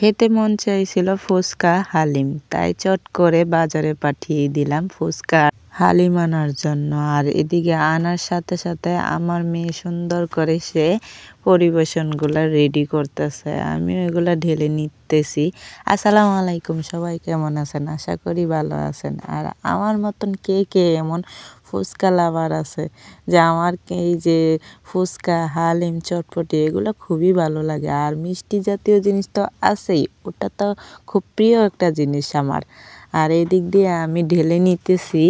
খেতে মন চাইছিল ফুচকা হালিম, তাই চট করে বাজারে পাঠিয়ে দিলাম ফুচকা হালিম আনার জন্য। আর এদিকে আনার সাথে সাথে আমার মেয়ে সুন্দর করে সে পরিবেশনগুলা রেডি করতেছে, আমি ওইগুলা ঢেলে নিতেছি। আসসালামু আলাইকুম, সবাই কেমন আছেন? আশা করি ভালো আছেন। আর আমার মতন কে কে এমন ফুচকা লাভার আছে যে আমার এই যে ফুচকা হালিম চটপটি এগুলো খুবই ভালো লাগে। আর মিষ্টি জাতীয় জিনিস তো আছেই, ওটা তো খুব প্রিয় একটা জিনিস আমার। আর এই দিক দিয়ে আমি ঢেলে নিতেছি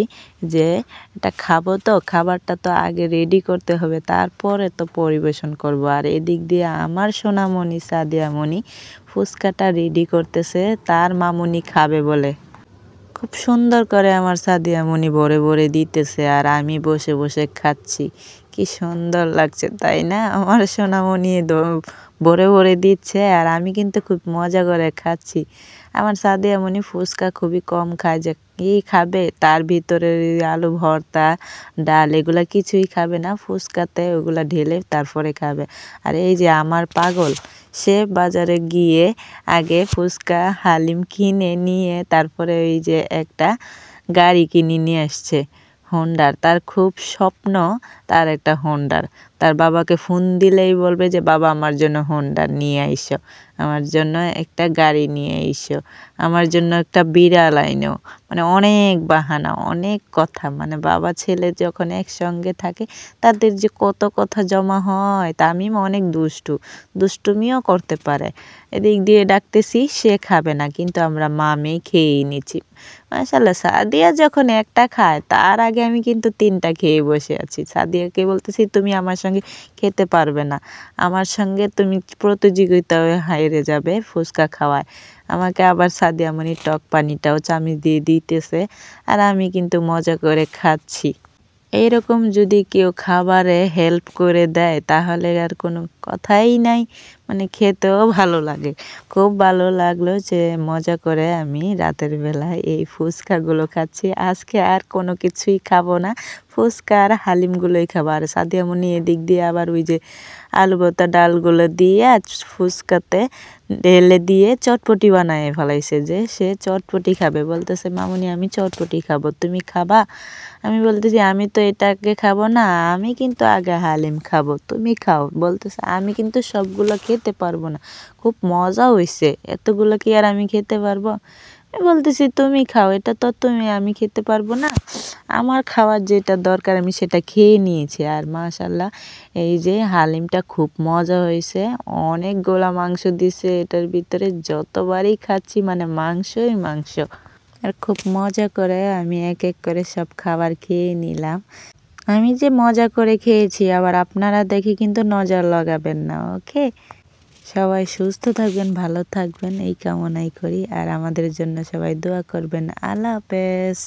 যে এটা খাবো, তো খাবারটা তো আগে রেডি করতে হবে, তারপরে তো পরিবেশন করব। আর এদিক দিয়ে আমার সোনামণি সাদিয়ামণি ফুচকাটা রেডি করতেছে তার মামুনি খাবে বলে। খুব সুন্দর করে আমার সাদিয়ামণি ভরে ভরে দিতেছে আর আমি বসে বসে খাচ্ছি। কি সুন্দর লাগছে তাই না? আমার সোনামণি ভরে ভরে দিচ্ছে আর আমি কিন্তু খুব মজা করে খাচ্ছি। আমার সাদিয়ামণি ফুচকা খুবই কম খায়, যে কি খাবে তার ভিতরে আলু ভর্তা ডাল এগুলা কিছুই খাবে না, ফুচকাতে ওগুলা ঢেলে তারপরে খাবে। আর এই যে আমার পাগল, সে বাজারে গিয়ে আগে ফুচকা হালিম কিনে নিয়ে তারপরে ওই যে একটা গাড়ি কিনে নিয়ে আসছে হোন্ডার। তার খুব স্বপ্ন তার একটা হোন্ডার। তার বাবাকে ফোন দিলেই বলবে যে বাবা আমার জন্য হোন্ডার নিয়ে আইসো, আমার জন্য একটা গাড়ি নিয়ে আইসো, আমার জন্য একটা বিড়াল আইনো। মানে অনেক বাহানা, অনেক কথা। মানে বাবা ছেলে যখন একসঙ্গে থাকে তাদের যে কত কথা জমা হয়। তামিম অনেক দুষ্টুমিও করতে পারে। এদিক দিয়ে ডাকতেছি, সে খাবে না, কিন্তু আমরা মা মেয়ে খেয়েই নিচ্ছি। মাশাআল্লাহ, সাদিয়া যখন একটা খায় তার আগে আমি কিন্তু 3টা খেয়ে বসে আছি। সাদিয়াকে বলতেছি তুমি আমার সঙ্গে খেতে পারবে না, আমার সঙ্গে তুমি প্রতিযোগিতায় হাইরে যাবে ফুচকা খাওয়ায়। আমাকে আবার সাদিয়ামণি টক পানিটাও চামচ দিয়ে দিতেছে আর আমি কিন্তু মজা করে খাচ্ছি। এইরকম যদি কেউ খাবারে হেল্প করে দেয় তাহলে আর কোনো কথাই নাই, মানে খেতেও ভালো লাগে। খুব ভালো লাগলো যে মজা করে আমি রাতের বেলায় এই ফুচকাগুলো খাচ্ছি। আজকে আর কোনো কিছুই খাবো না, ফুচকা আর হালিমগুলোই খাবো। আর সাদিয়ামণি এদিক দিয়ে আবার ওই যে আলু ভর্তা ডালগুলো দিয়ে ফুচকাতে ঢেলে দিয়ে চটপটি বানায় ফেলাইছে, যে সে চটপটি খাবে। বলতেছে মামুনি আমি চটপটি খাবো, তুমি খাবা? আমি বলতেছি আমি তো এটাকে খাবো না, আমি কিন্তু আগে হালিম খাবো, তুমি খাও। বলতেছে আমি কিন্তু সবগুলো খেতে পারবো না। খুব মজা হয়েছে, এতগুলো কি আর আমি খেতে পারবো? আমি বলতেছি তুমি খাও, এটা তো আমি খেতে পারবো না। আমার খাওয়ার যেটা দরকার আমি সেটা খেয়ে নিয়েছি। আর মাশাল্লাহ এই যে হালিমটা খুব মজা হয়েছে, অনেকগুলা মাংস দিছে এটার ভিতরে, যতবারই খাচ্ছি মানে মাংসই মাংস। আর খুব মজা করে আমি এক এক করে সব খাবার খেয়ে নিলাম। আমি যে মজা করে খেয়েছি আবার আপনারা দেখে কিন্তু নজর লাগাবেন না, ওকে? সবাই সুস্থ থাকবেন, ভালো থাকবেন এই কামনাই করি। আর আমাদের জন্য সবাই দোয়া করবেন। আল্লাহ হাফেজ।